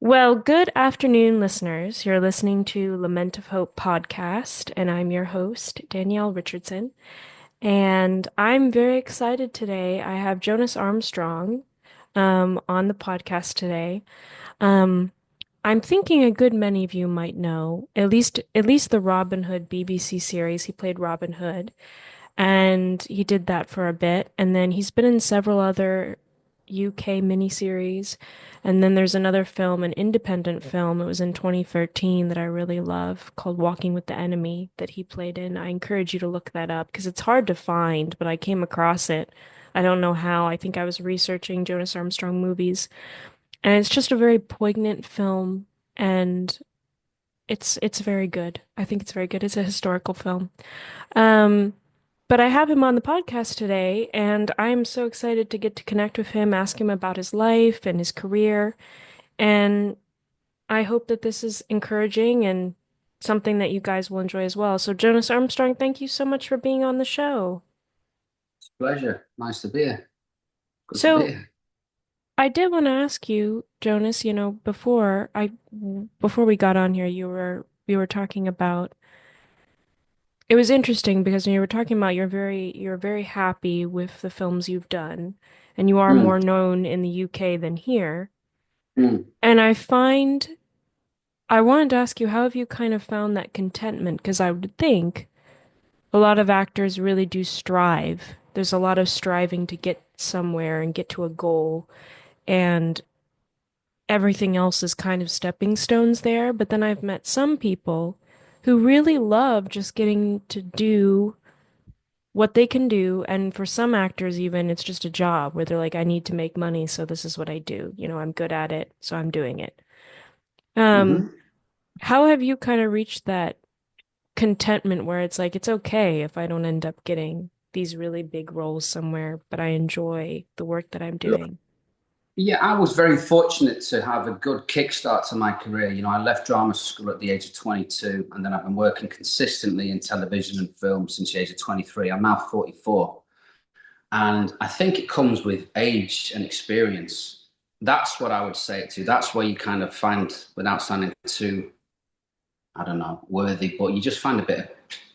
Well, good afternoon, listeners. You're listening to Lament of Hope podcast, and I'm your host, Danielle Richardson. And I'm very excited today. I have Jonas Armstrong on the podcast today. Um, I'm thinking a good many of you might know, at least the Robin Hood BBC series. He played Robin Hood, and he did that for a bit, and then he's been in several other UK miniseries, and then there's another film, an independent film. It was in 2013 that I really love called Walking with the Enemy that he played in. I encourage you to look that up because it's hard to find, but I came across it. I don't know how. I think I was researching Jonas Armstrong movies, and it's just a very poignant film, and it's very good. I think it's very good. It's a historical film. Um, but I have him on the podcast today, and I'm so excited to get to connect with him, ask him about his life and his career. And I hope that this is encouraging and something that you guys will enjoy as well. So, Jonas Armstrong, thank you so much for being on the show. Pleasure. Nice to be here. Good to be So, here. I did want to ask you, Jonas, before we got on here, you were talking about it was interesting because when you were talking about you're very happy with the films you've done, and you are more Mm, known in the UK than here. mm. And I wanted to ask you, how have you kind of found that contentment? Because I would think a lot of actors really do strive. There's a lot of striving to get somewhere and get to a goal, and everything else is kind of stepping stones there. But then I've met some people who really love just getting to do what they can do. And for some actors, even it's just a job where they're like, I need to make money, so this is what I do. I'm good at it, so I'm doing it. Um, Hmm. how have you kind of reached that contentment where it's like, it's okay if I don't end up getting these really big roles somewhere, but I enjoy the work that I'm Look, doing? yeah, I was very fortunate to have a good kickstart to my career. I left drama school at the age of 22, and then I've been working consistently in television and film since the age of 23. I'm now 44. And I think it comes with age and experience. That's what I would say it to. That's where you kind of find, without sounding too, I don't know, worthy, but you just find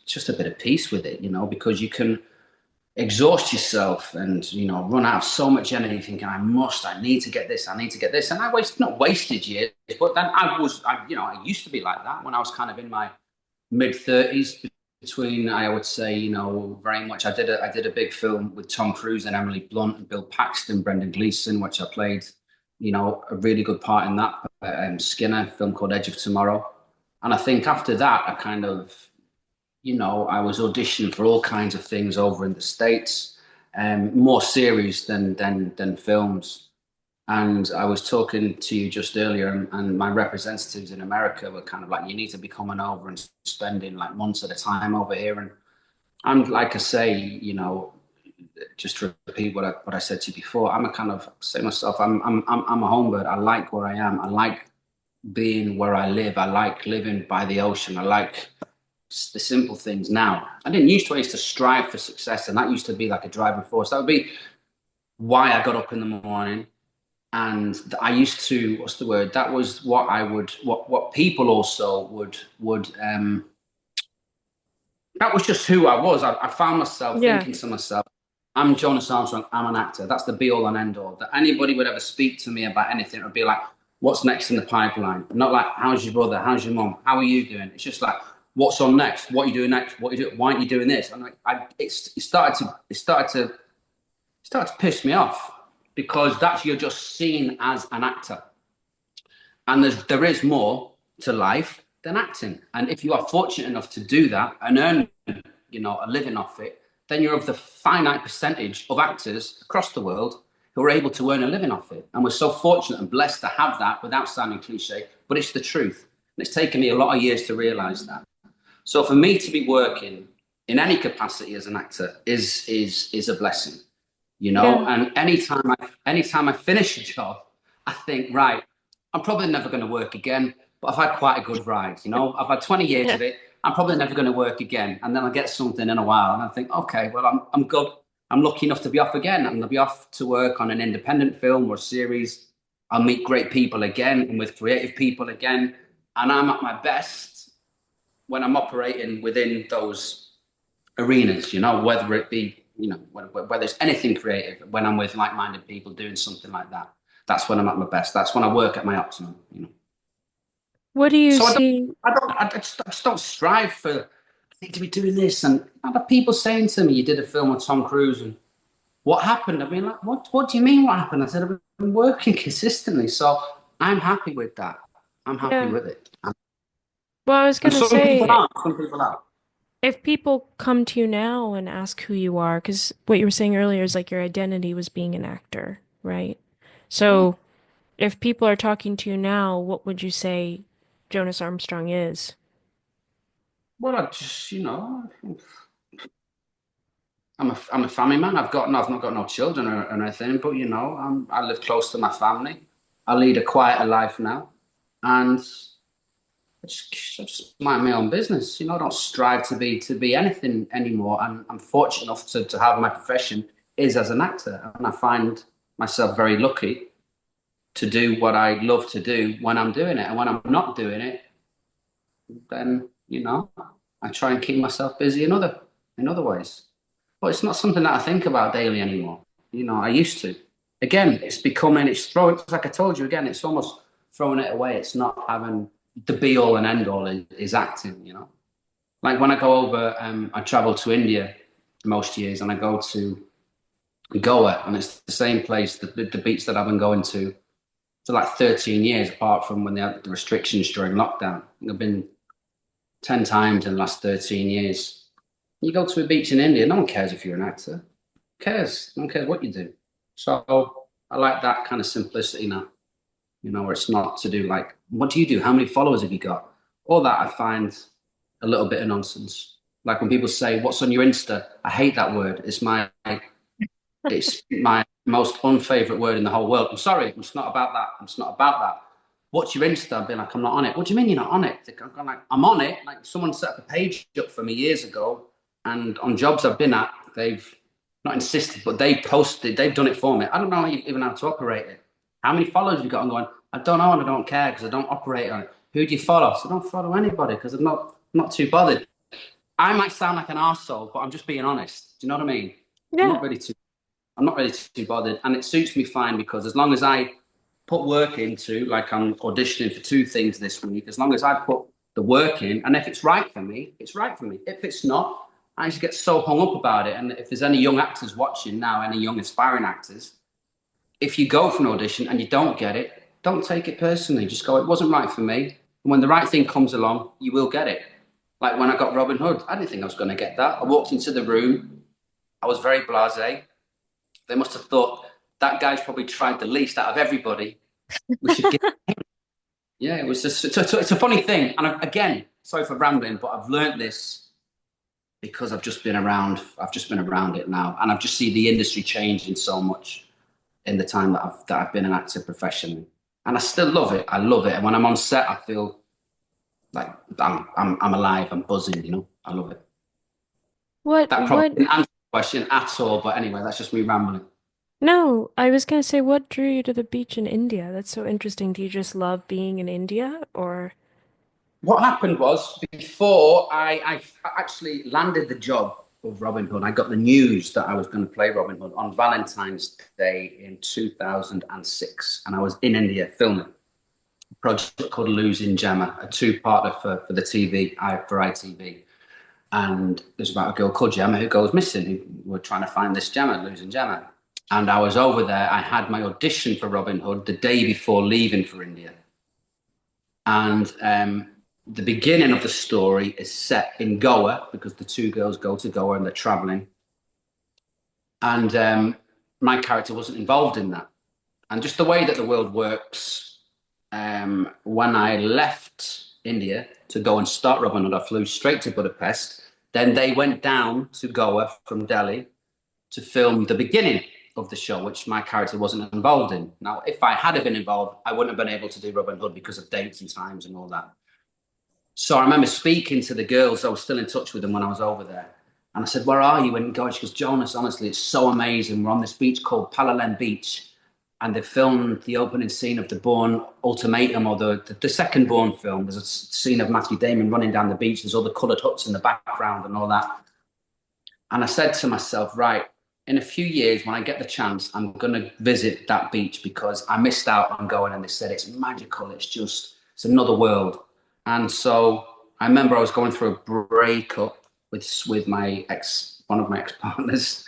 just a bit of peace with it, because you can exhaust yourself and run out of so much energy thinking I need to get this, I need to get this. And I wasted, not wasted years, but then I used to be like that when I was kind of in my mid 30s, between, I would say, very much. I did a big film with Tom Cruise and Emily Blunt and Bill Paxton, Brendan Gleeson, which I played a really good part in that. Skinner, film called Edge of Tomorrow. And I think after that I kind of, I was auditioning for all kinds of things over in the States, more series than films. And I was talking to you just earlier, and my representatives in America were kind of like, you need to be coming over and spending like months at a time over here. And I'm like I say, just to repeat what I said to you before, I'm a kind of say myself, I'm a home bird. I like where I am. I like being where I live. I like living by the ocean. I like the simple things now. I didn't used to. I used to strive for success, and that used to be like a driving force. That would be why I got up in the morning. And I used to, what's the word? That was what I would, what people also would. That was just who I was. I found myself Yeah. thinking to myself, I'm Jonas Armstrong. I'm an actor. That's the be all and end all. That anybody would ever speak to me about anything, it would be like, what's next in the pipeline? Not like, how's your brother? How's your mom? How are you doing? It's just like, what's on next? What are you doing next? What are you doing? Why aren't you doing this? And like, it started to piss me off, because that's, you're just seen as an actor, and there is more to life than acting. And if you are fortunate enough to do that and earn, a living off it, then you're of the finite percentage of actors across the world who are able to earn a living off it. And we're so fortunate and blessed to have that, without sounding cliche, but it's the truth. And it's taken me a lot of years to realize that. So for me to be working in any capacity as an actor is a blessing, Yeah. And anytime I finish a job, I think, right, I'm probably never going to work again, but I've had quite a good ride. I've had 20 years Yeah. of it. I'm probably never going to work again, and then I'll get something in a while, and I think, okay, well, I'm good. I'm lucky enough to be off again. I'm going to be off to work on an independent film or series, I'll meet great people again and with creative people again. And I'm at my best when I'm operating within those arenas, whether it be, whether it's anything creative, when I'm with like-minded people doing something like that, that's when I'm at my best. That's when I work at my optimum. What do you So see? I just don't strive for, I need to be doing this. And I have people saying to me, you did a film with Tom Cruise and what happened? I mean, like, what do you mean what happened? I said, I've been working consistently. So I'm happy with that. I'm happy Yeah. with it. Well, I was And gonna some people say, aren't, some people aren't. if people come to you now and ask who you are, because what you were saying earlier is like your identity was being an actor, right? Yeah. So if people are talking to you now, what would you say Jonas Armstrong is? Well, I just, I'm a family man. I've not got no children or anything, but I live close to my family. I lead a quieter life now, and I just mind my own business. I don't strive to be anything anymore. I'm fortunate enough to have my profession is as an actor, and I find myself very lucky to do what I love to do when I'm doing it, and when I'm not doing it, then I try and keep myself busy in other ways. But it's not something that I think about daily anymore. I used to. Again, it's throwing, like I told you again, it's almost throwing it away. It's not having the be all and end all is acting. Like when I go over, I travel to India most years and I go to Goa and it's the same place, the beach that I've been going to for like 13 years, apart from when they had the restrictions during lockdown. I've been 10 times in the last 13 years. You go to a beach in India, no one cares if you're an actor. Who cares? No one cares what you do. So I like that kind of simplicity now, where it's not to do like, what do you do? How many followers have you got? All that I find a little bit of nonsense. Like when people say, what's on your Insta? I hate that word. It's my most unfavorite word in the whole world. I'm sorry, it's not about that. It's not about that. What's your Insta? I'd be like, I'm not on it. What do you mean you're not on it? I'm like, I'm on it. Like someone set up a page up for me years ago, and on jobs I've been at, they've not insisted, but they posted, they've done it for me. I don't know even how to operate it. How many followers have you got? I'm going, I don't know and I don't care because I don't operate on it. Who do you follow? So I don't follow anybody because I'm not too bothered. I might sound like an arsehole, but I'm just being honest. Do you know what I mean? I'm Yeah. not really too I'm not really too bothered, and it suits me fine because as long as I put work into, like I'm auditioning for two things this week, as long as I put the work in, and if it's right for me, it's right for me. If it's not, I just get so hung up about it. And if there's any young actors watching now, any young aspiring actors, if you go for an audition and you don't get it, don't take it personally. Just go, it wasn't right for me. And when the right thing comes along, you will get it. Like when I got Robin Hood, I didn't think I was going to get that. I walked into the room, I was very blasé. They must have thought that guy's probably tried the least out of everybody. We should give. Yeah, it was just it's a funny thing. And again, sorry for rambling, but I've learned this because I've just been around. I've just been around it now, and I've just seen the industry changing so much in the time that I've been an actor professionally, and I still love it. I love it, and when I'm on set, I feel like I'm alive. I'm buzzing. I love it. That probably What? didn't answer the question at all, but anyway, that's just me rambling. No, I was gonna say, what drew you to the beach in India? That's so interesting. Do you just love being in India, or? What happened was before I actually landed the job of Robin Hood, I got the news that I was going to play Robin Hood on Valentine's Day in 2006. And I was in India filming a project called Losing Gemma, a two-parter for the TV, for ITV. And it was about a girl called Gemma who goes missing. We're trying to find this Gemma, Losing Gemma. And I was over there. I had my audition for Robin Hood the day before leaving for India. And the beginning of the story is set in Goa because the two girls go to Goa and they're traveling. And my character wasn't involved in that. And just the way that the world works, when I left India to go and start Robin Hood, I flew straight to Budapest. Then they went down to Goa from Delhi to film the beginning of the show, which my character wasn't involved in. Now, if I had been involved, I wouldn't have been able to do Robin Hood because of dates and times and all that. So I remember speaking to the girls. I was still in touch with them when I was over there. And I said, where are you? And God, she goes, Jonas, honestly, it's so amazing. We're on this beach called Palolem Beach. and they filmed the opening scene of the Bourne Ultimatum, or the second Bourne film. There's a scene of Matthew Damon running down the beach. There's all the coloured huts in the background and all that. And I said to myself, right, in a few years, when I get the chance, I'm going to visit that beach because I missed out on going. And they said it's magical. It's another world. And so I remember I was going through a breakup with one of my ex partners,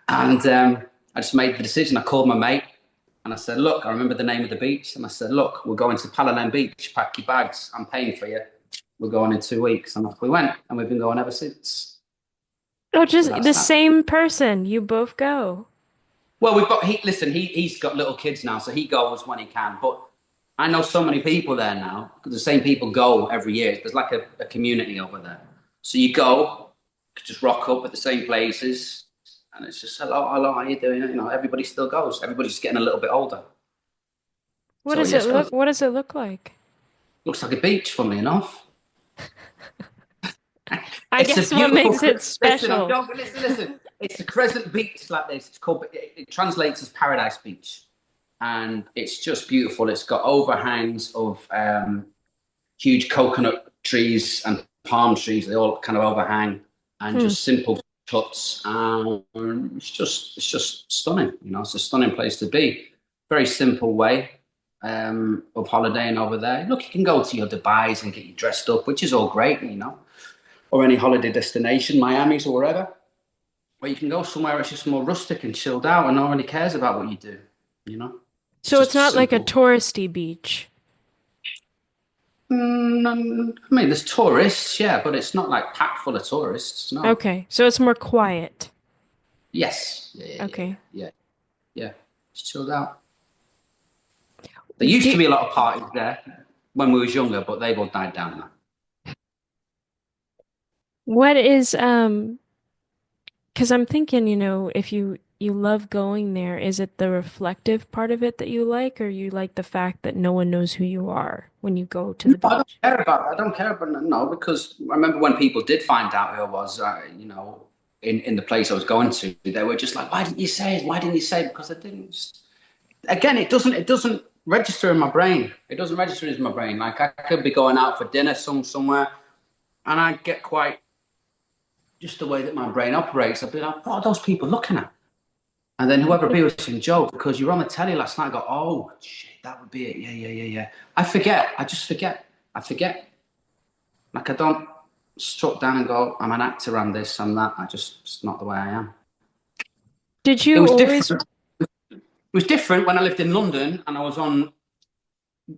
and I just made the decision. I called my mate and I said, look, I remember the name of the beach, and I said, look, we're going to Palolem Beach. Pack your bags. I'm paying for you. We're going in 2 weeks, and off we went, and we've been going ever since. Oh, So just that's the that. same person. You both go. Well, we've got he's got little kids now, so he goes when he can. But I know so many people there now because the same people go every year. There's like a community over there. So you go, just rock up at the same places, and it's just hello, hello, how you doing? You know, everybody still goes. Everybody's just getting a little bit older. What So does it yes, look? goes. What does it look like? Looks like a beach, funnily enough. I It's a guess what beautiful. makes it Listen, I'm special. joking. Listen. It's a crescent beach like this. It's called. It translates as Paradise Beach, and it's just beautiful. It's got overhangs of huge coconut trees and palm trees. They all kind of overhang, and Hmm. just simple huts. It's just stunning. You know, it's a stunning place to be. Very simple way of holidaying over there. Look, you can go to your Dubai's and get you dressed up, which is all great. You know, or any holiday destination, Miami's or wherever. Or you can go somewhere that's just more rustic and chilled out and no one really cares about what you do, you know? It's So it's just not like a simple. touristy beach. I mean, there's tourists, yeah, but it's not like packed full of tourists, no. Okay, so it's more quiet. Yes, yeah, Okay. yeah, yeah. It's chilled out. There used to Do be a lot of parties there when we was younger, but they've all died down now. what is because I'm thinking, if you love going there, is it the reflective part of it that you like, or you like the fact that no one knows who you are when you go to No, the I don't beach? care about that. I don't care about that, no, because I remember when people did find out who I was, in the place I was going to, they were just like, "Why didn't you say it? Why didn't you say it?" Because I didn't. Again, it doesn't register in my brain. It doesn't register in my brain. Like I could be going out for dinner somewhere, and I get quite just the way that my brain operates. I'd be like, "What are those people looking at?" And then whoever be was saying, "Joe, because you were on the telly last night." I go, "Oh shit, that would be it. Yeah, yeah, yeah, yeah." I forget. I just forget. I forget. Like I don't strut down and go, I'm an actor, I'm this, I'm that. It's not the way I am. Did It you was always, different. It was different when I lived in London and I was on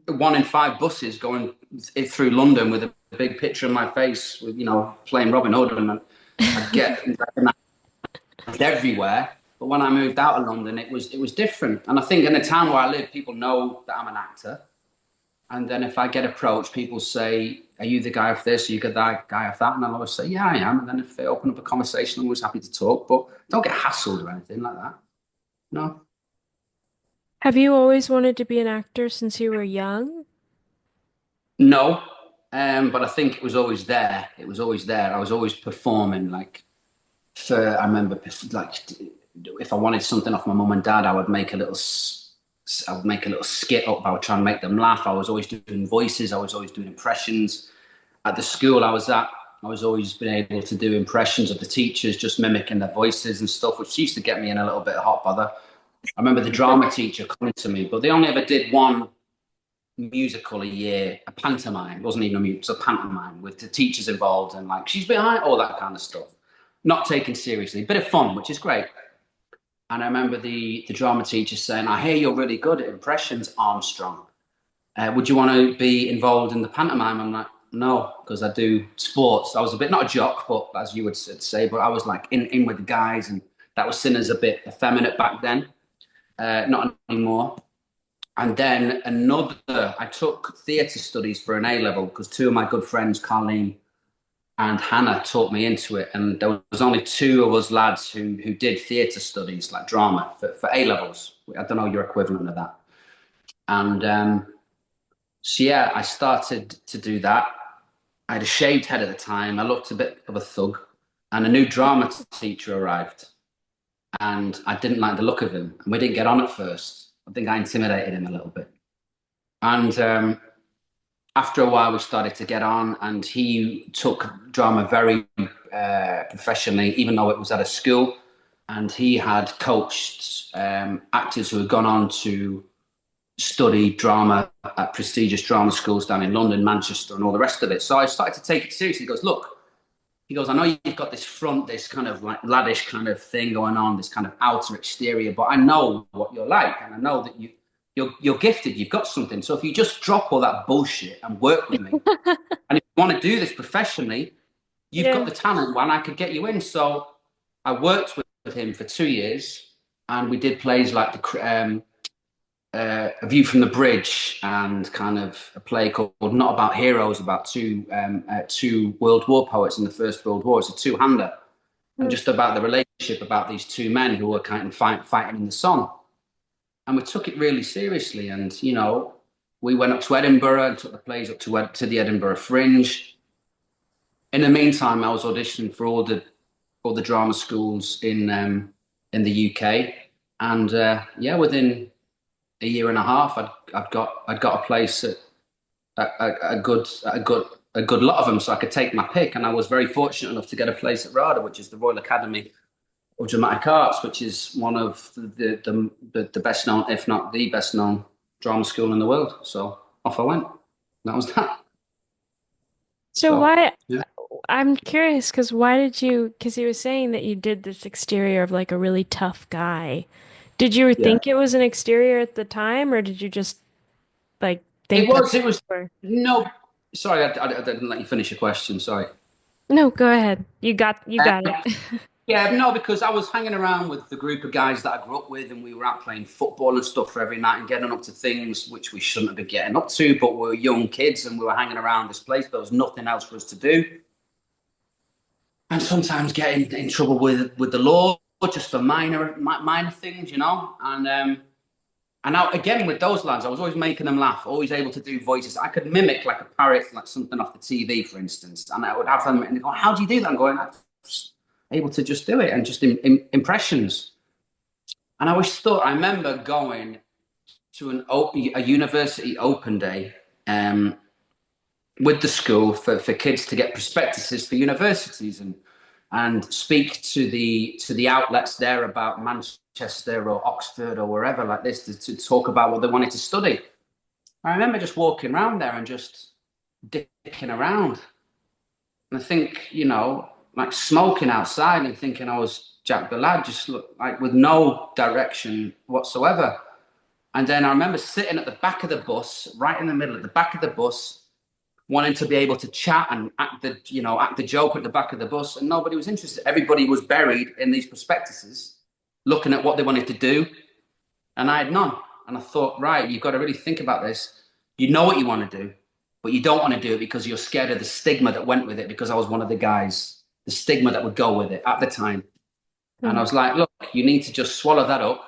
one in five buses going through London with a big picture of my face with, playing Robin Hood, and I'd get recognized everywhere. But when I moved out of London, it was different. And I think in the town where I live, people know that I'm an actor. And then if I get approached, people say, "Are you the guy of this? Are you the guy of that?" And I'll always say, "Yeah, I am." And then if they open up a conversation, I'm always happy to talk, but don't get hassled or anything like that. No, have you always wanted to be an actor since you were young? no. But I think it was always there. It was always there. I was always performing. Like I remember, like if I wanted something off my mum and dad, I would make a little skit up. I would try and make them laugh. I was always doing voices. I was always doing impressions. At the school I was at, I was always been able to do impressions of the teachers, just mimicking their voices and stuff, which used to get me in a little bit of hot bother. I remember the drama teacher coming to me, but they only ever did one musical a year, a pantomime. It wasn't even a musical, it was a pantomime with the teachers involved and like she's behind all that kind of stuff. Not taken seriously, bit of fun, which is great. And I remember the drama teacher saying, "I hear you're really good at impressions, Armstrong. Would you want to be involved in the pantomime?" I'm like, "No, because I do sports." I was a bit, not a jock, but as you would say, but I was like in with the guys, and that was seen as a bit effeminate back then. Not anymore. And then I took theatre studies for an A level because two of my good friends, Carleen and Hannah, taught me into it. And there was only two of us lads who did theatre studies, like drama, for A levels. I don't know your equivalent of that. And so yeah, I started to do that. I had a shaved head at the time. I looked a bit of a thug, and a new drama teacher arrived, and I didn't like the look of him, and we didn't get on at first. I think I intimidated him a little bit. And after a while, we started to get on, and he took drama very professionally, even though it was at a school. And he had coached actors who had gone on to study drama at prestigious drama schools down in London, Manchester, and all the rest of it. So I started to take it seriously. He goes, look, he goes, I know you've got this front, this kind of like laddish kind of thing going on, this kind of outer exterior, but I know what you're like, and I know that you're gifted, you've got something. So if you just drop all that bullshit and work with me, and if you want to do this professionally, you've got Yeah. the talent, and I could get you in. So I worked with him for 2 years, and we did plays like A View from the Bridge, and kind of a play called Not About Heroes, about two World War poets in the First World War. It's a two-hander, and Hmm. just about the relationship about these two men who were kind of fighting in the sun. And we took it really seriously. And, we went up to Edinburgh and took the plays up to the Edinburgh Fringe. In the meantime, I was auditioning for all the drama schools in the UK. And yeah, within a year and a half, I'd got a place at a good lot of them, so I could take my pick. And I was very fortunate enough to get a place at RADA, which is the Royal Academy of Dramatic Arts, which is one of the best known, if not the best known, drama school in the world. So off I went. That was that. So So why, yeah, I'm curious because why did you, because he was saying that you did this exterior of like a really tough guy. Did you yeah. think it was an exterior at the time, or did you just like It think was. that's It was. where? No, sorry, I didn't let you finish your question. Sorry. No, go ahead. You got it. Yeah, no, because I was hanging around with the group of guys that I grew up with, and we were out playing football and stuff for every night and getting up to things which we shouldn't have been getting up to, but we were young kids and we were hanging around this place. There was nothing else for us to do, and sometimes getting in trouble with the law just for minor things, And now again with those lads, I was always making them laugh, always able to do voices. I could mimic like a parrot, like something off the TV, for instance, and I would have them and they go, "How do you do that?" I'm going, "I'm just able to just do it," and just impressions. And I always thought, I remember going to a university open day with the school for kids to get prospectuses for universities and speak to the outlets there about Manchester or Oxford or wherever like this to talk about what they wanted to study. I remember just walking around there and just dicking around. And I think, like smoking outside and thinking I was Jack the Lad, just look like with no direction whatsoever. And then I remember sitting at the back of the bus, right in the middle at the back of the bus, wanting to be able to chat and act the joke at the back of the bus, and nobody was interested. Everybody was buried in these prospectuses, looking at what they wanted to do, and I had none. And I thought, right, you've got to really think about this. You know what you want to do, but you don't want to do it because you're scared of the stigma that went with it. Because I was one of the guys, the stigma that would go with it at the time. And I Hmm. was like, look, you need to just swallow that up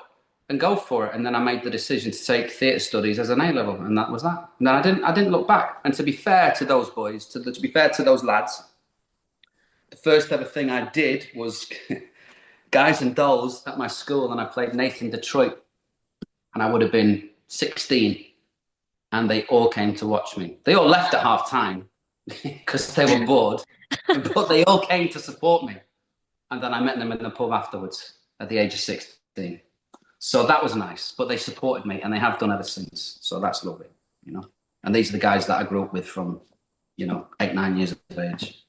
and go for it. And then I made the decision to take theatre studies as an A level, and that was that. And then I didn't look back. And to be fair to those boys, to be fair to those lads, the first ever thing I did was guys and dolls at my school, and I played Nathan Detroit, and I would have been 16, and they all came to watch me. They all left at half time because they were bored, but they all came to support me. And then I met them in the pub afterwards at the age of 16. So that was nice, but they supported me and they have done ever since. So that's lovely, you know. And these are the guys that I grew up with from, 8, 9 years of age.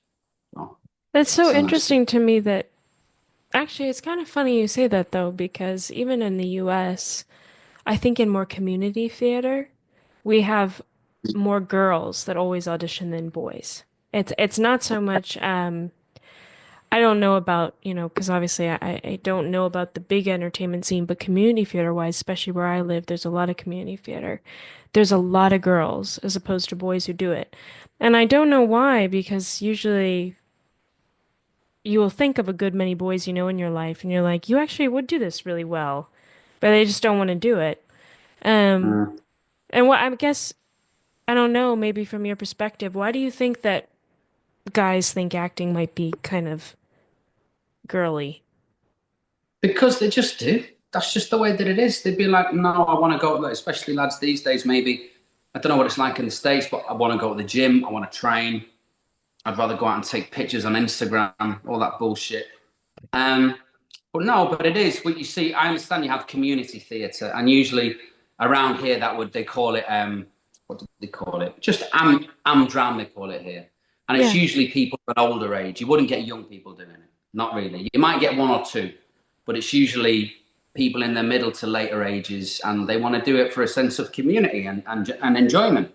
So That's so it's a nice thing. interesting to me that actually it's kind of funny you say that though, because even in the US, I think in more community theater, we have more girls that always audition than boys. It's not so much I don't know about, because obviously I don't know about the big entertainment scene, but community theater wise, especially where I live, there's a lot of community theater. There's a lot of girls as opposed to boys who do it. And I don't know why, because usually you will think of a good many boys you know in your life, and you're like, you actually would do this really well, but they just don't want to do it. Um, Mm. and what I guess, I don't know, maybe from your perspective, why do you think that guys think acting might be kind of girly? Because they just do. that's just the way that it is. They'd be like, no, I want to go, like, especially lads these days, maybe. I don't know what it's like in the States, but I want to go to the gym. I want to train. I'd rather go out and take pictures on Instagram, all that bullshit. Um, but no, but it is what you see. I understand you have community theatre, and usually around here that would they call it what do they call it? Just amdram they call it here, and it's Yeah. usually people of an older age. You wouldn't get young people doing it, not really. You might get one or two, but it's usually people in their middle to later ages, and they want to do it for a sense of community and enjoyment.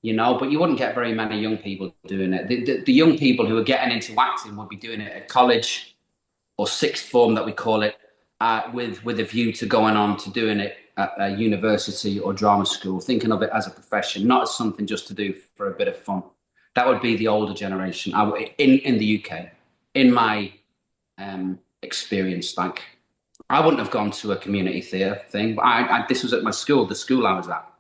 But you wouldn't get very many young people doing it. The young people who are getting into acting would be doing it at college or sixth form that we call it, with a view to going on to doing it at a university or drama school, thinking of it as a profession, not as something just to do for a bit of fun. That would be the older generation in the UK. In my experience, like I wouldn't have gone to a community theatre thing, but this was at my school, the school I was at.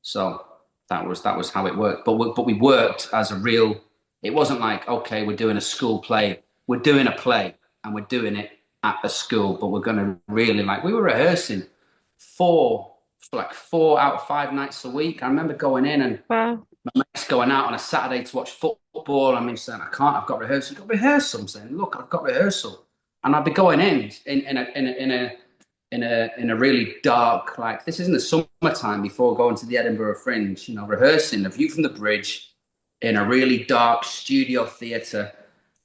So that was how it worked. But we worked as a real. It wasn't like, okay, we're doing a school play. We're doing a play and we're doing it at a school, but we're going to really like. We were rehearsing four for like 4 out of 5 nights a week. I remember going in and Wow. my mates going out on a Saturday to watch football. I mean, saying I can't. I've got rehearsal. I've got rehearsal. I'm saying, look, I've got rehearsal, and I'd be going in a really dark, like this isn't the summertime before going to the Edinburgh Fringe, rehearsing the view from the bridge in a really dark studio theatre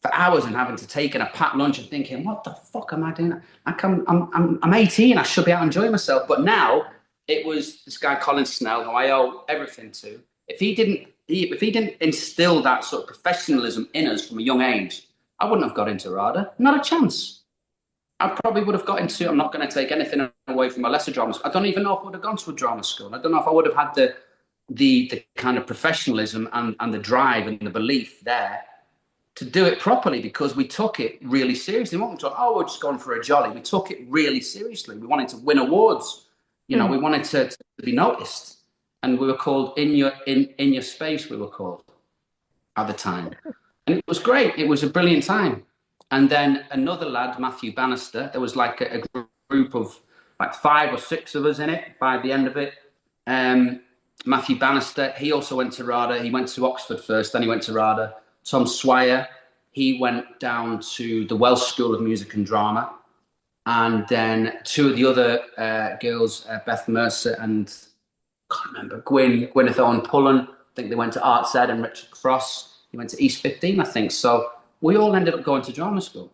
for hours and having to take in a packed lunch and thinking, what the fuck am I doing? I'm 18, I should be out enjoying myself. But now it was this guy Colin Snell, who I owe everything to. If he didn't instill that sort of professionalism in us from a young age, I wouldn't have got into RADA. Not a chance. I probably would have got into. I'm not going to take anything away from a lesser drama school. I don't even know if I would have gone to a drama school. I don't know if I would have had the kind of professionalism and the drive and the belief there to do it properly because we took it really seriously. We weren't we're just going for a jolly. We took it really seriously. We wanted to win awards. Hmm. We wanted to be noticed, and we were called in your space. We were called at the time. And it was great. It was a brilliant time. And then another lad, Matthew Bannister, there was like a group of like 5 or 6 of us in it by the end of it. Um, Matthew Bannister, he also went to RADA. He went to Oxford first, then he went to RADA. Tom Swire, he went down to the Welsh School of Music and Drama. And then two of the other girls, Beth Mercer and I can't remember, Gwyneth Owen Pullen. I think they went to Arts Ed, and Richard Cross. He went to East 15, I think. So we all ended up going to drama school,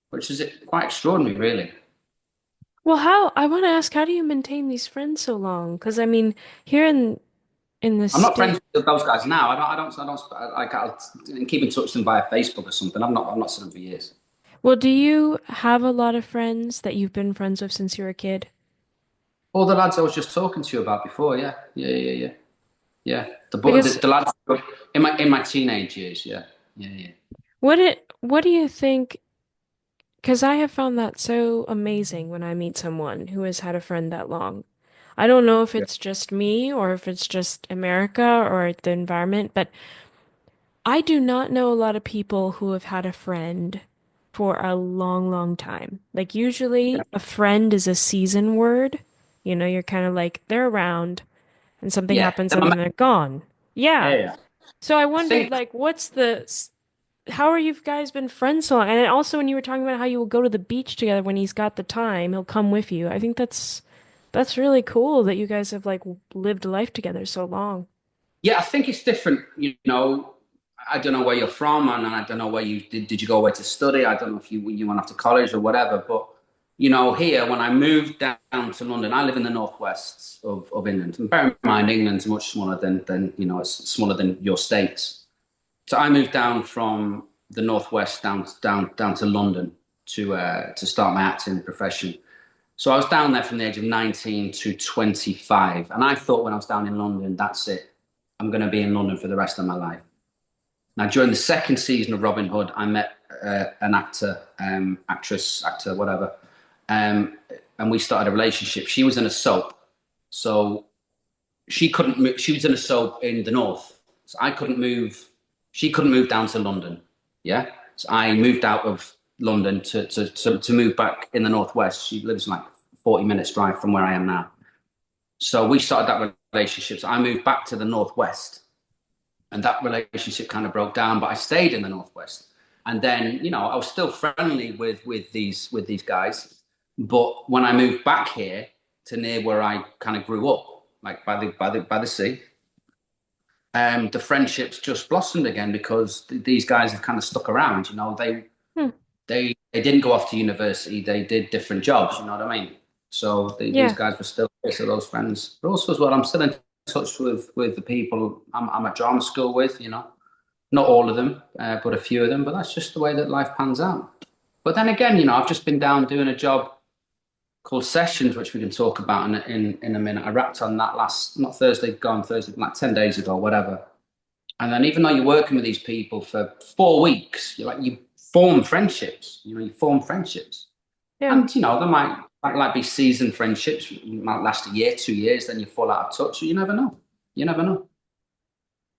which is quite extraordinary, really. Well, I want to ask, how do you maintain these friends so long? Because I mean, here in the I'm not state, friends with those guys now. I'll keep in touch with them via Facebook or something. I've not seen them for years. well, do you have a lot of friends that you've been friends with since you were a kid? All the lads I was just talking to you about before, yeah, yeah, yeah, yeah, yeah. Because The lads in my teenage years, yeah, yeah, yeah. what do you think? Because I have found that so amazing when I meet someone who has had a friend that long. I don't know if Yeah. it's just me or if it's just America or the environment, but I do not know a lot of people who have had a friend for a long, long time. Like usually a friend is a season word. You're kind of like they're around and something Yeah, happens and then they're gone. yeah, Yeah. yeah. So I I wondered think, like how are you guys been friends so long? And then also when you were talking about how you will go to the beach together when he's got the time, he'll come with you. I think that's really cool that you guys have like lived life together so long. yeah, I think it's different. I don't know where you're from, and I don't know where you did. Did you go away to study? I don't know if you went off to college or whatever. But here when I moved down to London, I live in the northwest of England. And bear in mind, England's much smaller than it's smaller than your states. So I moved down from the northwest down to London to start my acting profession. So I was down there from the age of 19 to 25, and I thought when I was down in London, that's it. I'm going to be in London for the rest of my life. Now, during the second season of Robin Hood, I met an actor, whatever, and we started a relationship. She was in a soap, so she couldn't move. She was in a soap in the north, so I couldn't move. She couldn't move down to London. Yeah, so I moved out of London to move back in the northwest. She lives like 40 minutes drive from where I am now. So we started that relationship. So I moved back to the Northwest, and that relationship kind of broke down, but I stayed in the Northwest. And then, I was still friendly with these guys. But when I moved back here to near where I kind of grew up, like by the sea, the friendships just blossomed again because these guys have kind of stuck around. Hmm. They didn't go off to university. They did different jobs. You know what I mean? So these Yeah. guys were still also those friends. But also as well, I'm still in touch with the people I'm at drama school with. Not all of them, but a few of them. But that's just the way that life pans out. But then again, I've just been down doing a job called Sessions, which we can talk about in a minute. I wrapped on that last, not Thursday, gone Thursday, like 10 days ago, whatever. And then even though you're working with these people for 4 weeks, you form friendships. You form friendships. Yeah. And, there might be seasoned friendships. You might last a year, 2 years, then you fall out of touch. You never know. You never know.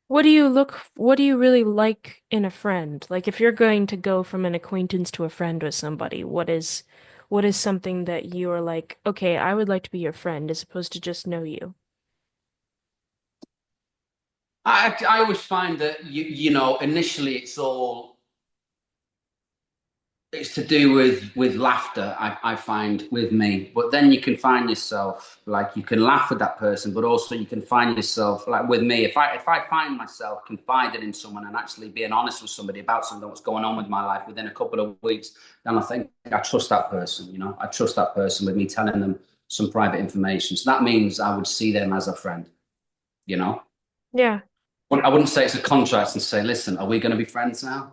What do you really like in a friend? Like if you're going to go from an acquaintance to a friend with somebody, what is something that you are like, okay, I would like to be your friend as opposed to just know you? I always find that initially it's to do with laughter. I find with me, but then you can find yourself like you can laugh with that person, but also you can find yourself like with me. If I find myself confiding in someone and actually being honest with somebody about something that's going on with my life within a couple of weeks, then I think I trust that person. I trust that person with me telling them some private information. So that means I would see them as a friend. You know. Yeah. I wouldn't say it's a contract and say, listen, are we going to be friends now?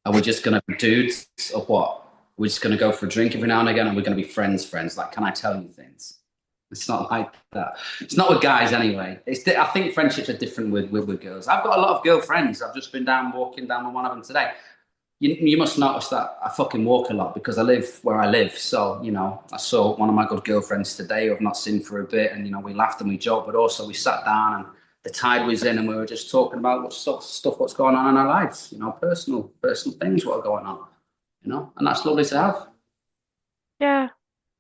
Are we just going to be dudes or what? We're just going to go for a drink every now and again and we're going to be friends. Like, can I tell you things? It's not like that. It's not with guys anyway. I think friendships are different with girls. I've got a lot of girlfriends. I've just been walking down with one of them today. You must notice that I fucking walk a lot because I live where I live. So, I saw one of my good girlfriends today who I've not seen for a bit. And, we laughed and we joked, but also we sat down and the tide was in and we were just talking about what's going on in our lives, personal things, what are going on, and that's lovely to have. Yeah.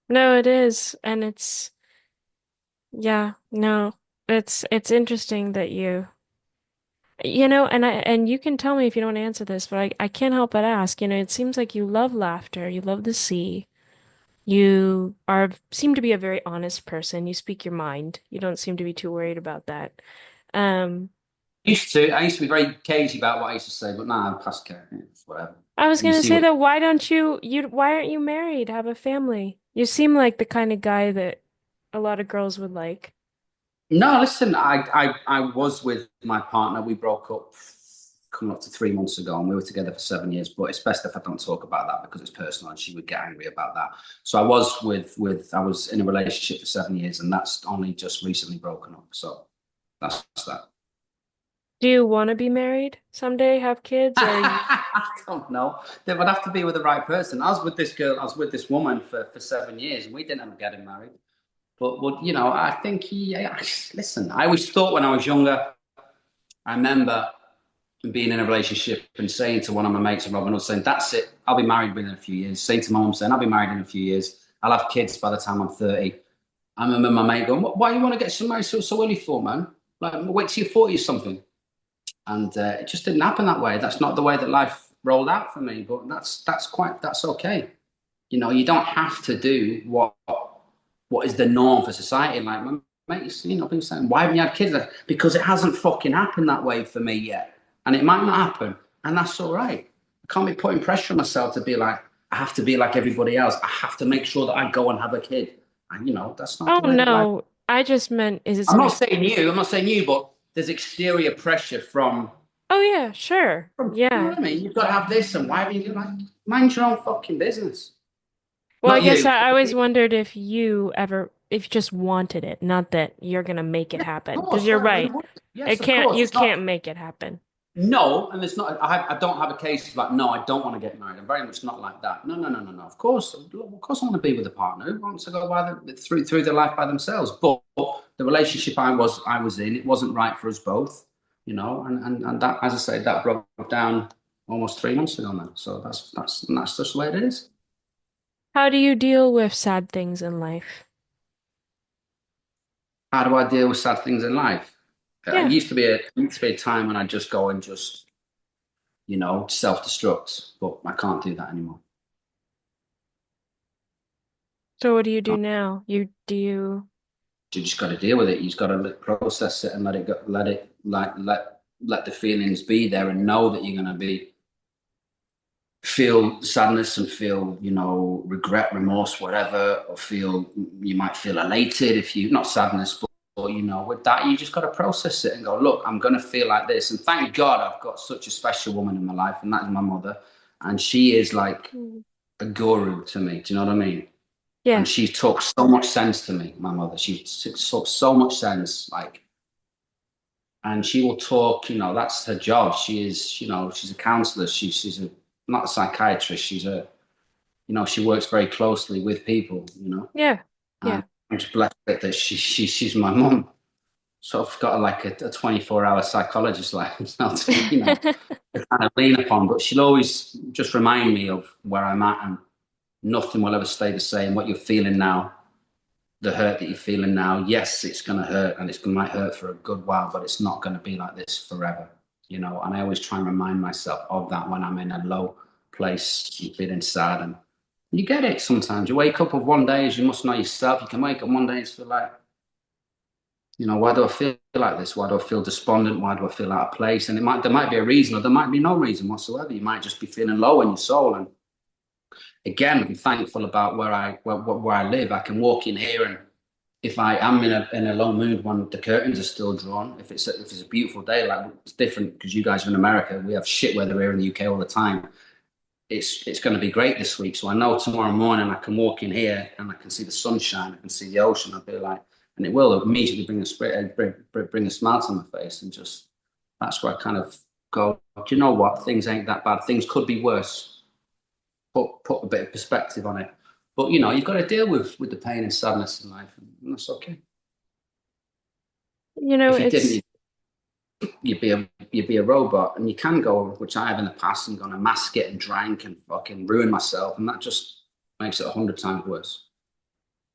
No, it is. And yeah, no. It's interesting that and you can tell me if you don't answer this, but I can't help but ask, it seems like you love laughter, you love the sea. Seem to be a very honest person. You speak your mind. You don't seem to be too worried about that. Um, I used to be very cagey about what I used to say, but now I'm past care. It's whatever. I was You gonna see say what that why aren't you married? Have a family. You seem like the kind of guy that a lot of girls would like. No, listen, I was with my partner. We broke up coming up to 3 months ago, and we were together for 7 years. But it's best if I don't talk about that because it's personal, and she would get angry about that. So I was in a relationship for 7 years, and that's only just recently broken up. So that's that. Do you want to be married someday, have kids, or are you? I don't know. They would have to be with the right person. I was with this woman for 7 years, and we didn't end up getting married. But I think listen, I always thought when I was younger, I remember being in a relationship and saying to one of my mates and Robin Hood saying, that's it, I'll be married within a few years. Saying to my mum saying, I'll be married in a few years. I'll have kids by the time I'm 30. I remember my mate going, why you want to get so married so early for, man? Like, wait till you're 40 or something. And it just didn't happen that way. That's not the way that life rolled out for me. But that's okay. You don't have to do what is the norm for society. Like my mates, been saying, why haven't you had kids? Because it hasn't fucking happened that way for me yet. And it might not happen. And that's all right. I can't be putting pressure on myself to be like, I have to be like everybody else. I have to make sure that I go and have a kid. And that's not Oh the way that life. no, I just meant is I'm it not like, saying you, I'm not saying you, but there's exterior pressure oh yeah, sure. you know Yeah. what I mean? You've got to have this and why haven't you like mind your own fucking business? Well, I Not guess you. I always wondered if you just wanted it, not that you're gonna make it Yeah, happen. of Because course. you're Why right. would yes, of You course. It's not can't make it happen. no, and it's not. I don't have a case of like no, I don't want to get married. I'm very much not like that. No, no, no, no, no. Of course, I want to be with a partner who wants to go through their life by themselves. But the relationship I was in, it wasn't right for us both. And that, as I say, that broke down almost 3 months ago now. So that's just the way it is. How do you deal with sad things in life? How do I deal with sad things in life? It Yeah. used to be a time when I just go and just, self-destruct, but I can't do that anymore. So what do you do now? You just got to deal with it. You just got to process it and let it go, let the feelings be there and know that you're going to be feel sadness and feel, regret, remorse, whatever, or you might feel elated if you, not sadness, but with that, you just got to process it and go, look, I'm going to feel like this. And thank God I've got such a special woman in my life, and that is my mother. And she is like Mm. a guru to me. Do you know what I mean? And Yeah. she talks so much sense to me, my mother. She talks so much sense, like, and she will talk, that's her job. She is, she's a counselor. She's not a psychiatrist. She works very closely with people. Yeah. And Yeah. I'm just blessed that she's my mum. So I've got like a 24-hour psychologist, like, to kind of lean upon. But she'll always just remind me of where I'm at, and nothing will ever stay the same. What you're feeling now, the hurt that you're feeling now, yes, it's going to hurt, and it might hurt for a good while, but it's not going to be like this forever. And I always try and remind myself of that when I'm in a low place and feeling sad. And you get it sometimes. You wake up of one day, as you must know yourself, you can wake up one day and feel like, why do I feel like this? Why do I feel despondent? Why do I feel out of place? And there might be a reason, or there might be no reason whatsoever. You might just be feeling low in your soul. And again, I'm thankful about where I live. I can walk in here, and if I am in a low mood when the curtains are still drawn, if it's a beautiful day, like, it's different because you guys are in America. We have shit weather here in the UK all the time. It's going to be great this week, so I know tomorrow morning I can walk in here and I can see the sunshine, I can see the ocean. I'll be like, and it will immediately bring a smile to my face, and just that's where I kind of go. Do you know what? Things ain't that bad. Things could be worse. Put a bit of perspective on it. But you've got to deal with the pain and sadness in life, and that's okay. If you It's didn't, you'd be a robot, and you can go, which I have in the past, and gone and mask it and drank and fucking ruin myself, and that just makes it 100 times worse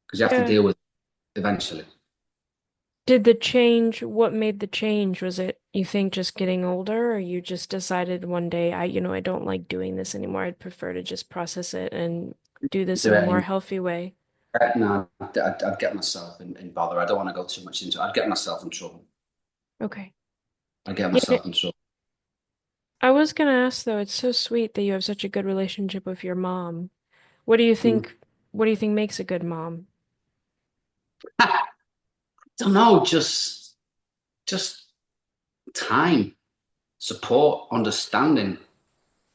because you have to yeah. deal with it eventually. What made the change? Was it, you think, just getting older, or you just decided one day, I don't like doing this anymore. I'd prefer to just process it and do this Do in a it more in, healthy way. no, I'd get myself in bother. I don't want to go too much into it. I'd get myself in trouble. Okay. I'd get Yeah, myself in trouble. I was gonna ask though, it's so sweet that you have such a good relationship with your mom. What do you Mm. think, what do you think makes a good mom? I don't know, just time, support, understanding.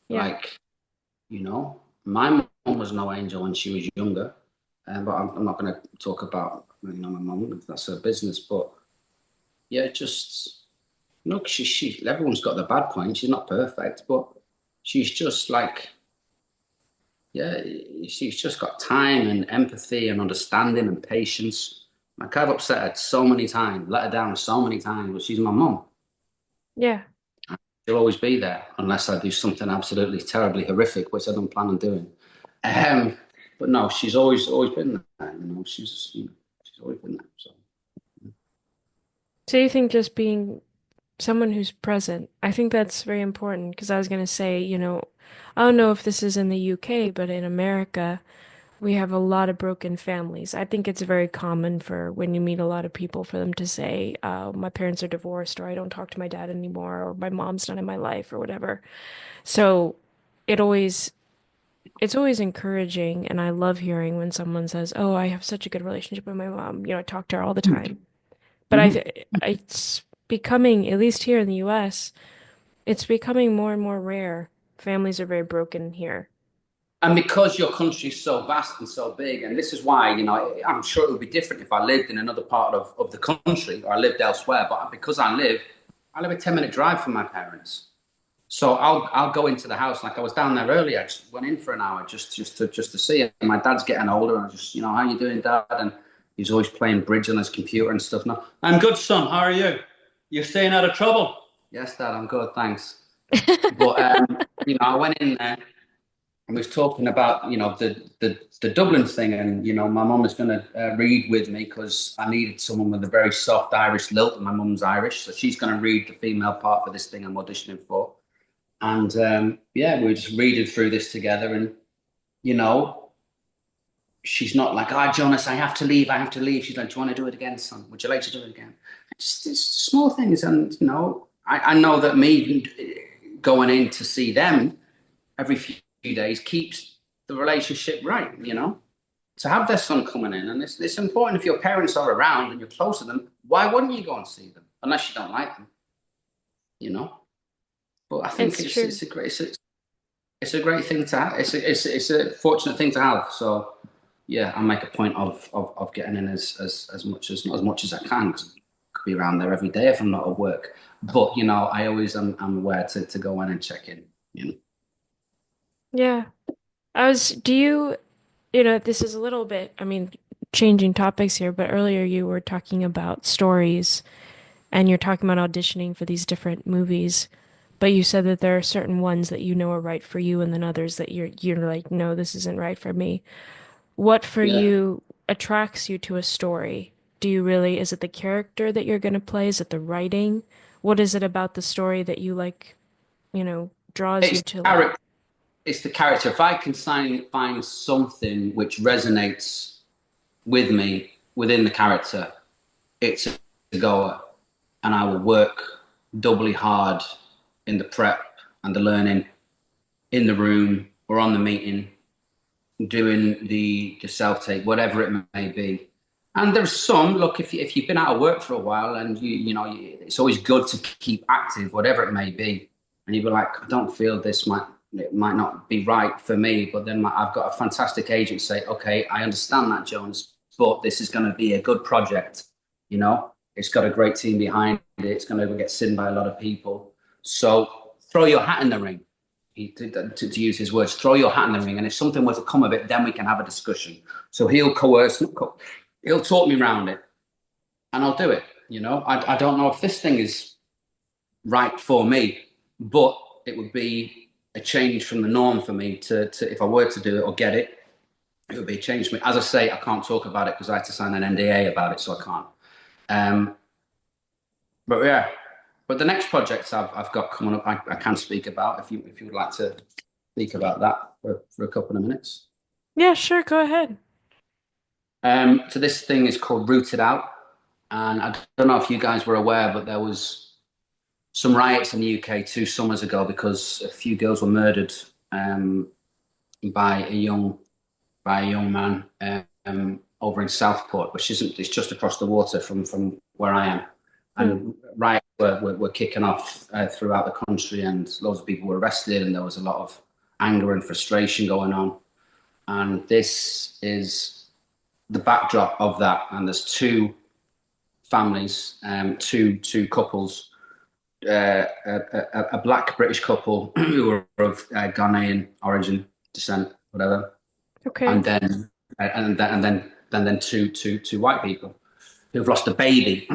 Yeah. Like, my mom was no angel when she was younger, but I'm not going to talk about my mom if that's her business. But yeah, just look, she everyone's got their bad points. She's not perfect, but she's just like, yeah, she's just got time and empathy and understanding and patience. Like, I've upset her so many times, let her down so many times, but she's my mom. Yeah. She'll always be there unless I do something absolutely terribly horrific, which I don't plan on doing. Um, but no, she's always been there. She's always been there. So So you think just being someone who's present, I think that's very important because I was gonna say, I don't know if this is in the UK, but in America, we have a lot of broken families. I think it's very common for when you meet a lot of people for them to say, my parents are divorced, or I don't talk to my dad anymore, or my mom's not in my life, or whatever. So it always, it's always encouraging, and I love hearing when someone says, "Oh, I have such a good relationship with my mom. I talk to her all the time." But Mhm. it's becoming, at least here in the US, it's becoming more and more rare. Families are very broken here. And because your country is so vast and so big, and this is why, I'm sure it would be different if I lived in another part of the country or I lived elsewhere. But because I live a 10-minute drive from my parents. So I'll go into the house, like I was down there earlier. I just went in for an hour just to see him. My dad's getting older, and I just, how you doing, Dad? And he's always playing bridge on his computer and stuff. Now, I'm good, son. How are you? You're staying out of trouble? Yes, Dad. I'm good, thanks. But I went in there, we was talking about, the Dublin thing, and my mum is going to read with me because I needed someone with a very soft Irish lilt, and my mum's Irish, so she's going to read the female part for this thing I'm auditioning for. And yeah, we were just reading through this together, and you know, she's not like, "Ah, Jonas, I have to leave. I have to leave." She's like, "Do you want to do it again, son? Would you like to do it again?" It's small things, and I know that me going in to see them every few days keeps the relationship right. To have their son coming in, and it's important if your parents are around and you're close to them. Why wouldn't you go and see them unless you don't like them? You know. But I think It's it's true. it's a great it's a great thing to have. It's a fortunate thing to have. So yeah, I make a point of getting in as much as not as much as I can, 'cause I could be around there every day if I'm not at work. But I always am aware to go in and check in. You know. Yeah. Do you, this is a little bit, I mean, changing topics here, but earlier you were talking about stories and you're talking about auditioning for these different movies, but you said that there are certain ones that you know are right for you and then others that you're like, no, this isn't right for me. What for Yeah, you attracts you to a story? Do you really, is it the character that you're going to play? Is it the writing? What is it about the story that you like, draws you it's to like, character. It's the character. If I can find something which resonates with me within the character, it's a goer, and I will work doubly hard in the prep and the learning in the room or on the meeting, doing the self tape, whatever it may be. And there's some look if you've been out of work for a while, and it's always good to keep active, whatever it may be. And you'd be like, I don't feel this might not be right for me, but then I've got a fantastic agent say, okay, I understand that, Jones, but this is going to be a good project. It's got a great team behind it. It's going to get seen by a lot of people. So throw your hat in the ring. To use his words, throw your hat in the ring, and if something were to come of it, then we can have a discussion. So he'll coerce, he'll talk me around it, and I'll do it. I don't know if this thing is right for me, but it would be a change from the norm for me to if I were to do it or get it, it would be a change for me. As I say, I can't talk about it because I had to sign an NDA about it, so I can't. Um, but yeah, but the next projects I've got coming up, I can speak about if you would like to speak about that for a couple of minutes. yeah, sure, go ahead. So this thing is called Rooted Out, and I don't know if you guys were aware, but there was some riots in the UK 2 summers ago because a few girls were murdered um, by a young man over in Southport, which isn't it's just across the water from where I am. Hmm. And riots were kicking off throughout the country, and loads of people were arrested, and there was a lot of anger and frustration going on. And this is the backdrop of that. And there's two families, two couples, a black British couple who were of Ghanaian origin, descent, whatever, Okay. and then two white people who've lost a baby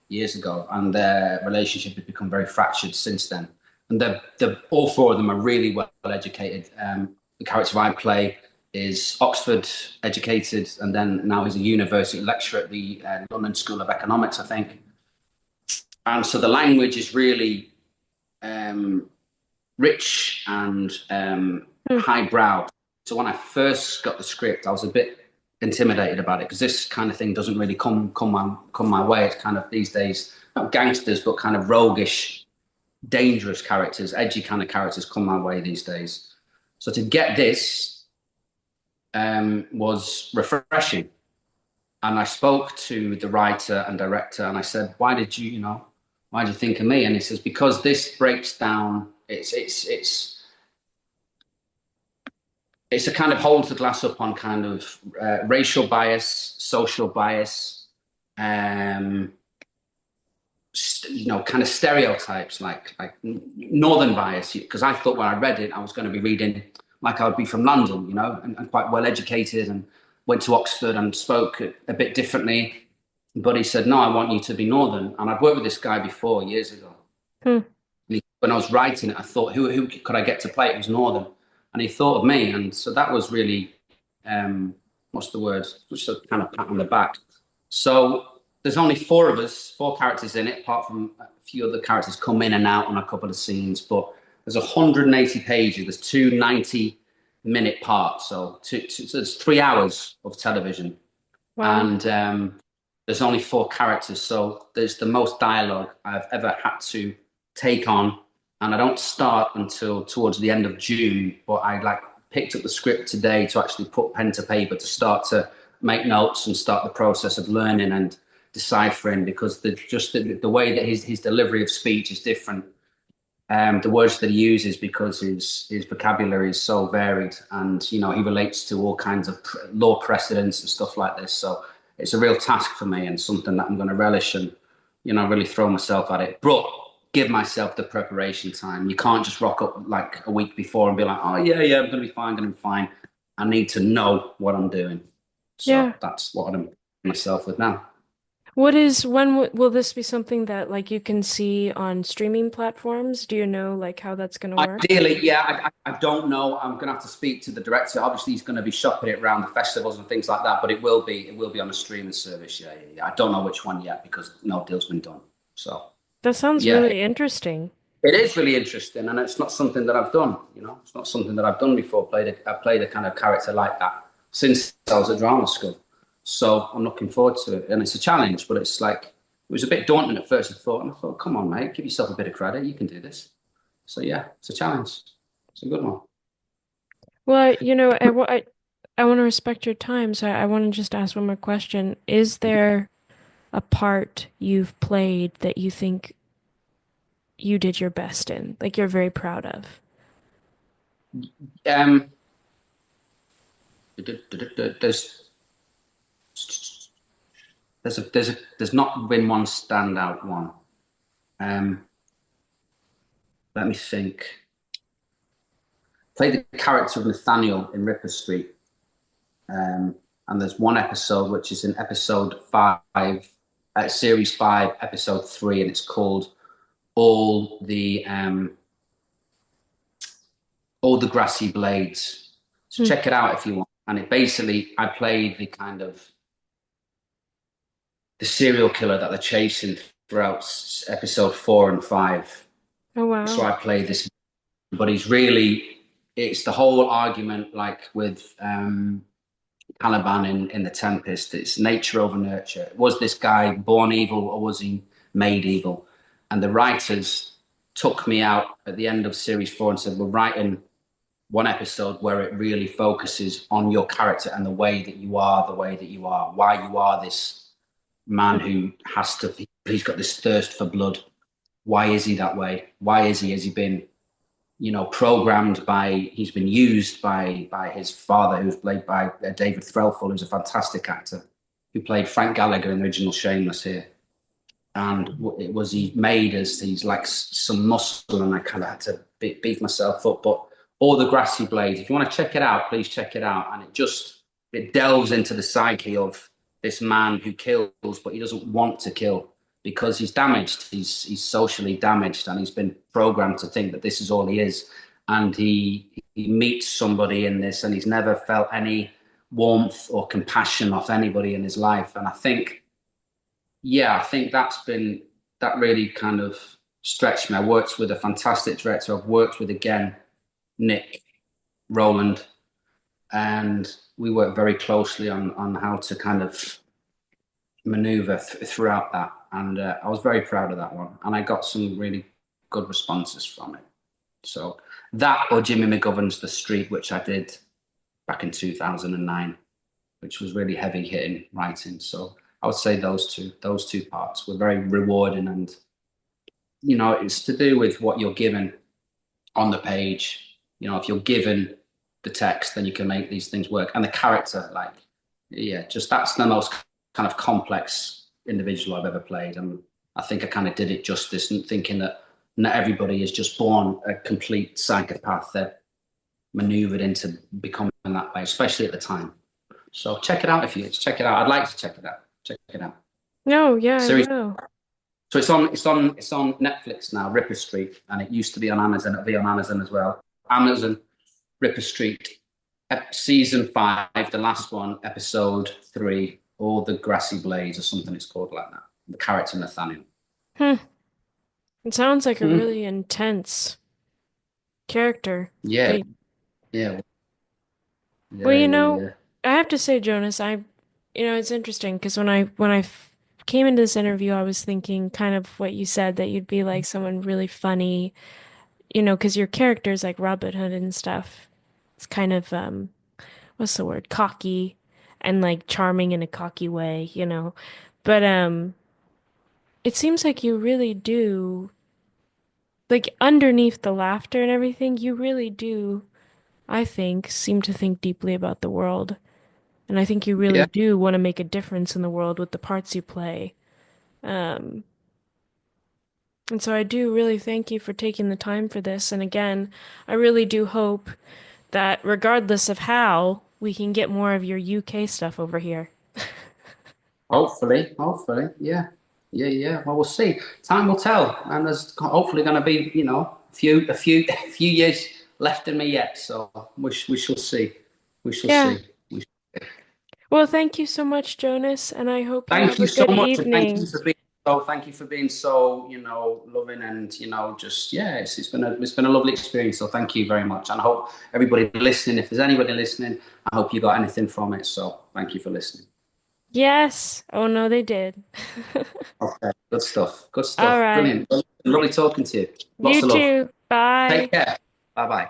years ago, and their relationship has become very fractured since then. And all four of them are really well educated. The character I play is Oxford educated, and then now he's a university lecturer at the London School of Economics, I think. And so the language is really um, rich and Hmm. highbrow. So when I first got the script, I was a bit intimidated about it because this kind of thing doesn't really come my way. It's kind of these days not gangsters, but kind of roguish, dangerous characters, edgy kind of characters come my way these days. So to get this was refreshing, and I spoke to the writer and director, and I said, why did you think of me? And he says, because this breaks down. It's a kind of holds the glass up on kind of racial bias, social bias, um, kind of stereotypes like northern bias. Because I thought when I read it, I was going to be reading like I would be from London, and quite well educated, and went to Oxford and spoke a bit differently. But he said, no, I want you to be northern. And I'd worked with this guy before years ago. Hmm. When I was writing it, I thought, who could I get to play it? It was northern. and he thought of me, and so that was really what's the word? Just a kind of pat on the back. So there's only four of us, four characters in it, apart from a few other characters come in and out on a couple of scenes. But there's 180 pages. There's two 90-minute parts, so it's 3 hours of television, Wow. and there's only four characters. So there's the most dialogue I've ever had to take on, and I don't start until towards the end of June. But I like picked up the script today to actually put pen to paper to start to make notes and start the process of learning and deciphering, because the way that his delivery of speech is different, the words that he uses, because his vocabulary is so varied, and he relates to all kinds of law precedents and stuff like this. So it's a real task for me, and something that I'm going to relish, and really throw myself at it, but give myself the preparation time. You can't just rock up like a week before and be like, oh yeah, I'm going to be fine, going to be fine. I need to know what I'm doing. So Yeah. that's what I'm myself with now. When will this be something that like you can see on streaming platforms? Do you know like how that's going to work? Ideally, yeah, I don't know. I'm going to have to speak to the director. Obviously, he's going to be shopping it around the festivals and things like that. But it will be on a streaming service. Yeah, yeah, yeah. I don't know which one yet because no deal's been done. So That sounds yeah, really interesting. it is really interesting, and it's not something that I've done. It's not something that I've done before. I played a kind of character like that since I was at drama school. So I'm looking forward to it, and it's a challenge. But it's like it was a bit daunting at first. I thought, come on, mate, give yourself a bit of credit. You can do this. So yeah, it's a challenge. It's a good one. Well, I want to respect your time, so I want to just ask one more question. Is there a part you've played that you think you did your best in, like you're very proud of? Um, there's there's not been one standout one. Um, Let me think. Played the character of Nathaniel in Ripper Street, and there's one episode which is in episode five, series five, episode three, and it's called all the um, all the grassy blades. So Hmm. check it out if you want. And it basically, I played the kind of the serial killer that they're chasing throughout episode four and five. Oh So wow. I played this, but it's the whole argument like with Caliban in The Tempest. It's nature over nurture. Was this guy born evil or was he made evil? And the writers took me out at the end of series four and said, we're writing one episode where it really focuses on your character and the way that you are, why you are this man who he's got this thirst for blood. Why is he that way? Has he been, programmed by, he's been used by his father, who's played by David Threlfall, who's a fantastic actor, who played Frank Gallagher in the original Shameless here. And it was he made as he's like some muscle, and I kind of had to beef myself up. But all the grassy blades, if you want to check it out, please check it out. And it delves into the psyche of this man who kills, but he doesn't want to kill because he's damaged. He's socially damaged, and he's been programmed to think that this is all he is. And he meets somebody in this, and he's never felt any warmth or compassion off anybody in his life. And I think that really kind of stretched me. I worked with a fantastic director. I've worked with again Nick Rowland, and we worked very closely on how to kind of maneuver throughout that. And I was very proud of that one, and I got some really good responses from it. So that or Jimmy McGovern's The Street, which I did back in 2009, which was really heavy hitting writing. So I would say those two parts were very rewarding, and it's to do with what you're given on the page. If you're given the text, then you can make these things work. And the character, like, yeah, just that's the most kind of complex individual I've ever played, and I think I kind of did it justice, thinking that not everybody is just born a complete psychopath. They're maneuvered into becoming that way, especially at the time. So check it out if you check it out. I'd like to check it out. Check it out. No, yeah, I Series. will. So it's on Netflix now, Ripper Street, and it used to be on Amazon. It'll be on Amazon as well. Amazon, Ripper Street, season 5, the last one, episode 3, or the Grassy Blades or something it's called like that. The character Nathaniel. Hmm. It sounds like a Mm. really intense character. Yeah, They, yeah, well, yeah, yeah, yeah. I have to say, Jonas, it's interesting because when I came into this interview, I was thinking kind of what you said that you'd be like someone really funny, because your character's like Robin Hood and stuff. It's kind of what's the word? Cocky and like charming in a cocky way. But it seems like you really do like underneath the laughter and everything, you really do, I think, seem to think deeply about the world. And I think you really Yeah. do want to make a difference in the world with the parts you play. Um, and so I do really thank you for taking the time for this. And again, I really do hope that regardless of how, we can get more of your UK stuff over here. Hopefully, yeah, yeah, yeah. Well, we'll see. Time will tell, and there's hopefully going to be, a few years left in me yet. So we shall see. We shall Yeah. see. Well, thank you so much, Jonas, and I hope you Thank have you a so good much, and evening. thank you for being so, loving, and just yeah, it's been a lovely experience. So thank you very much, and I hope everybody listening, if there's anybody listening, I hope you got anything from it. So thank you for listening. Yes. Oh no, they did. Okay, good stuff. Good All stuff. right. Brilliant. Lovely talking to you. You Lots of love. too. Take Bye. care. Bye bye.